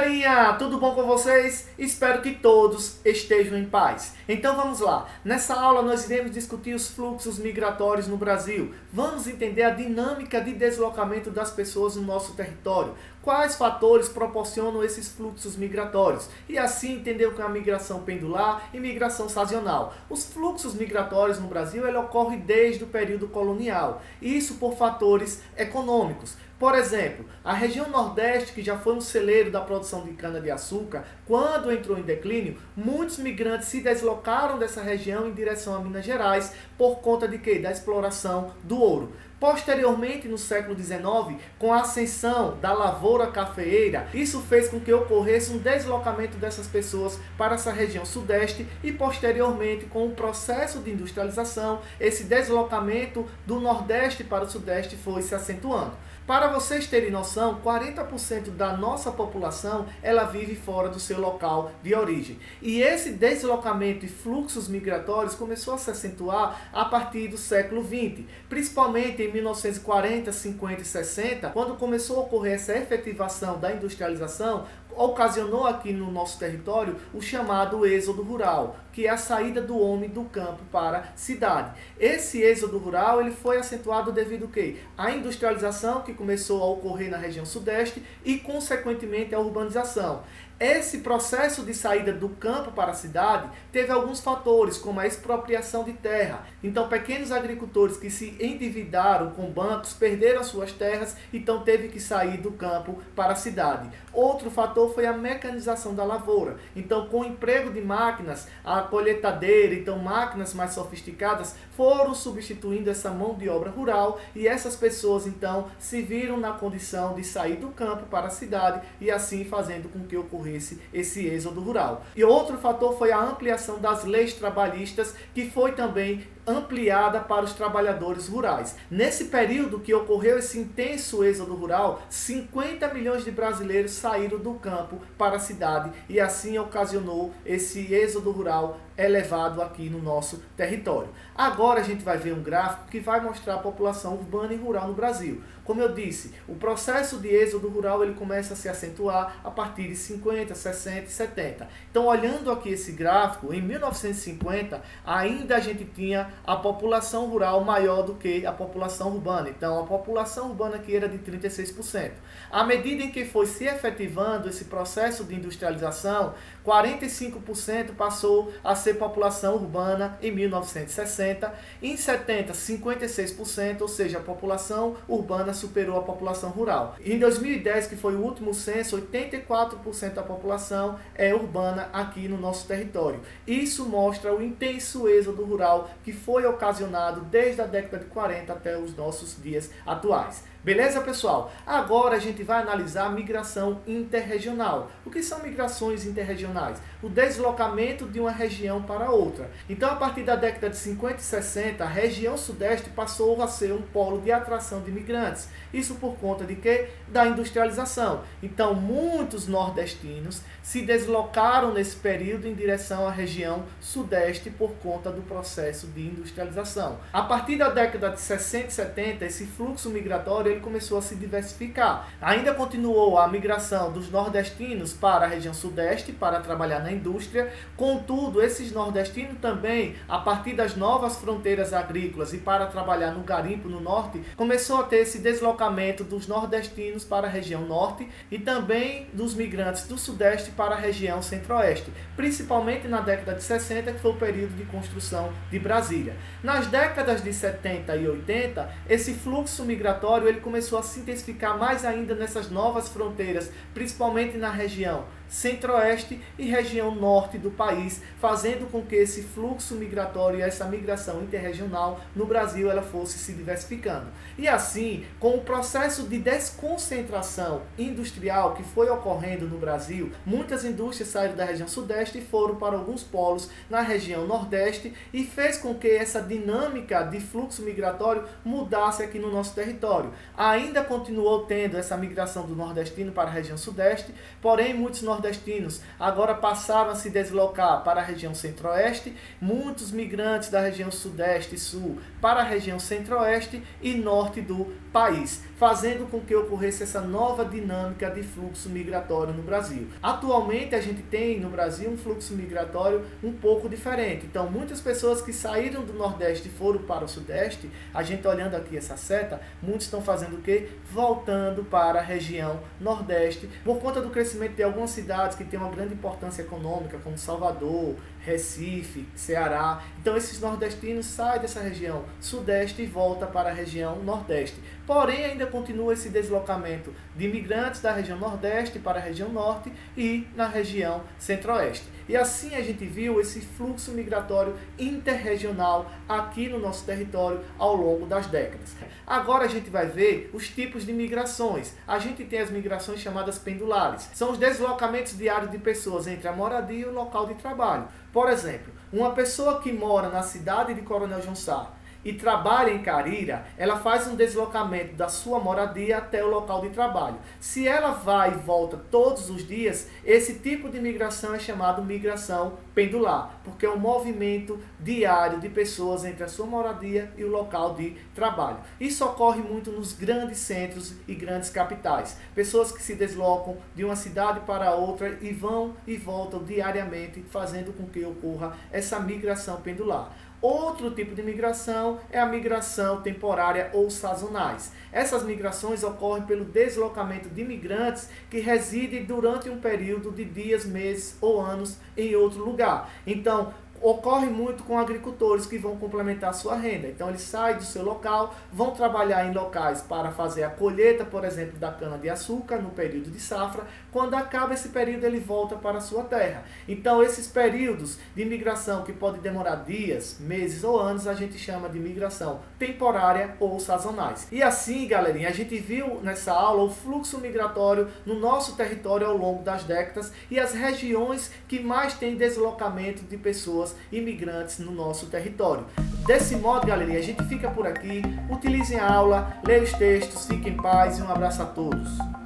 galerinha, tudo bom com vocês? Espero que todos estejam em paz. Então vamos lá. Nessa aula nós iremos discutir os fluxos migratórios no Brasil. Vamos entender a dinâmica de deslocamento das pessoas no nosso território. Quais fatores proporcionam esses fluxos migratórios? E assim entender o que é a migração pendular e migração sazonal. Os fluxos migratórios no Brasil ocorrem desde o período colonial. Isso por fatores econômicos. Por exemplo, a região Nordeste, que já foi um celeiro da produção de cana-de-açúcar, quando entrou em declínio, muitos migrantes se deslocaram dessa região em direção a Minas Gerais por conta de quê? Da exploração do ouro. Posteriormente, no século XIX, com a ascensão da lavoura cafeeira, isso fez com que ocorresse um deslocamento dessas pessoas para essa região sudeste e, posteriormente, com o processo de industrialização, esse deslocamento do nordeste para o sudeste foi se acentuando. Para vocês terem noção, 40% da nossa população ela vive fora do seu local de origem. E esse deslocamento e fluxos migratórios começou a se acentuar a partir do século XX, principalmente em 1940, 50 e 60, quando começou a ocorrer essa efetivação da industrialização, ocasionou aqui no nosso território o chamado êxodo rural, que é a saída do homem do campo para a cidade. Esse êxodo rural ele foi acentuado devido ao quê? À industrialização que começou a ocorrer na região sudeste e, consequentemente, à urbanização. Esse processo de saída do campo para a cidade teve alguns fatores, como a expropriação de terra. Então, pequenos agricultores que se endividaram com bancos perderam suas terras, então teve que sair do campo para a cidade. Outro fator foi a mecanização da lavoura. Então, com o emprego de máquinas, a colheitadeira, então máquinas mais sofisticadas, foram substituindo essa mão de obra rural e essas pessoas, então, se viram na condição de sair do campo para a cidade e assim fazendo com que ocorresse esse êxodo rural. E outro fator foi a ampliação das leis trabalhistas, que foi também ampliada para os trabalhadores rurais. Nesse período que ocorreu esse intenso êxodo rural, 50 milhões de brasileiros saíram do campo para a cidade e assim ocasionou esse êxodo rural elevado aqui no nosso território. Agora a gente vai ver um gráfico que vai mostrar a população urbana e rural no Brasil. Como eu disse, o processo de êxodo rural ele começa a se acentuar a partir de 50, 60 e 70. Então, olhando aqui esse gráfico, em 1950 ainda a gente tinha a população rural maior do que a população urbana. Então, a população urbana aqui era de 36%. À medida em que foi se efetivando esse processo de industrialização, 45% passou a ser população urbana em 1960. Em 70, 56%, ou seja, a população urbana superou a população rural. Em 2010, que foi o último censo, 84% da população é urbana aqui no nosso território. Isso mostra o intenso êxodo rural que foi ocasionado desde a década de 40 até os nossos dias atuais. Beleza, pessoal? Agora a gente vai analisar a migração interregional. O que são migrações interregionais? O deslocamento de uma região para outra. Então, a partir da década de 50 e 60, a região sudeste passou a ser um polo de atração de imigrantes. Isso por conta de quê? Da industrialização. Então, muitos nordestinos se deslocaram nesse período em direção à região sudeste por conta do processo de industrialização. A partir da década de 60 e 70, esse fluxo migratório ele começou a se diversificar. Ainda continuou a migração dos nordestinos para a região sudeste para trabalhar na indústria, contudo, esses nordestinos também, a partir das novas fronteiras agrícolas e para trabalhar no garimpo no norte, começou a ter esse deslocamento dos nordestinos para a região norte e também dos migrantes do sudeste para a região centro-oeste, principalmente na década de 60, que foi o período de construção de Brasília. Nas décadas de 70 e 80, esse fluxo migratório ele começou a se intensificar mais ainda nessas novas fronteiras, principalmente na região centro-oeste e região norte do país, fazendo com que esse fluxo migratório e essa migração interregional no Brasil ela fosse se diversificando. E assim, com o processo de desconcentração industrial que foi ocorrendo no Brasil, muitas indústrias saíram da região sudeste e foram para alguns polos na região nordeste e fez com que essa dinâmica de fluxo migratório mudasse aqui no nosso território. Ainda continuou tendo essa migração do nordestino para a região sudeste, porém muitos nordestinos nordestinos agora passaram a se deslocar para a região centro-oeste, muitos migrantes da região sudeste e sul para a região centro-oeste e norte do país, fazendo com que ocorresse essa nova dinâmica de fluxo migratório no Brasil. Atualmente a gente tem no Brasil um fluxo migratório um pouco diferente. Então muitas pessoas que saíram do Nordeste e foram para o Sudeste, a gente olhando aqui essa seta, muitos estão fazendo o quê? Voltando para a região Nordeste, por conta do crescimento de algumas cidades que têm uma grande importância econômica, como Salvador, Recife, Ceará. Então esses nordestinos saem dessa região Sudeste e voltam para a região Nordeste. Porém, ainda continua esse deslocamento de imigrantes da região Nordeste para a região Norte e na região Centro-Oeste. E assim a gente viu esse fluxo migratório interregional aqui no nosso território ao longo das décadas. Agora a gente vai ver os tipos de migrações. A gente tem as migrações chamadas pendulares. São os deslocamentos diários de pessoas entre a moradia e o local de trabalho. Por exemplo, uma pessoa que mora na cidade de Coronel João Sá e trabalha em Carira, ela faz um deslocamento da sua moradia até o local de trabalho. Se ela vai e volta todos os dias, esse tipo de migração é chamado migração pendular, porque é um movimento diário de pessoas entre a sua moradia e o local de trabalho. Isso ocorre muito nos grandes centros e grandes capitais. Pessoas que se deslocam de uma cidade para outra e vão e voltam diariamente, fazendo com que ocorra essa migração pendular. Outro tipo de migração é a migração temporária ou sazonais. Essas migrações ocorrem pelo deslocamento de imigrantes que residem durante um período de dias, meses ou anos em outro lugar. Então, ocorre muito com agricultores que vão complementar sua renda. Então eles saem do seu local, vão trabalhar em locais para fazer a colheita, por exemplo, da cana-de-açúcar no período de safra. Quando acaba esse período, ele volta para a sua terra. Então esses períodos de migração que podem demorar dias, meses ou anos, a gente chama de migração temporária ou sazonais. E assim, galerinha, a gente viu nessa aula o fluxo migratório no nosso território ao longo das décadas e as regiões que mais têm deslocamento de pessoas imigrantes no nosso território. Desse modo, galerinha, a gente fica por aqui. Utilizem a aula, leiam os textos, fiquem em paz e um abraço a todos.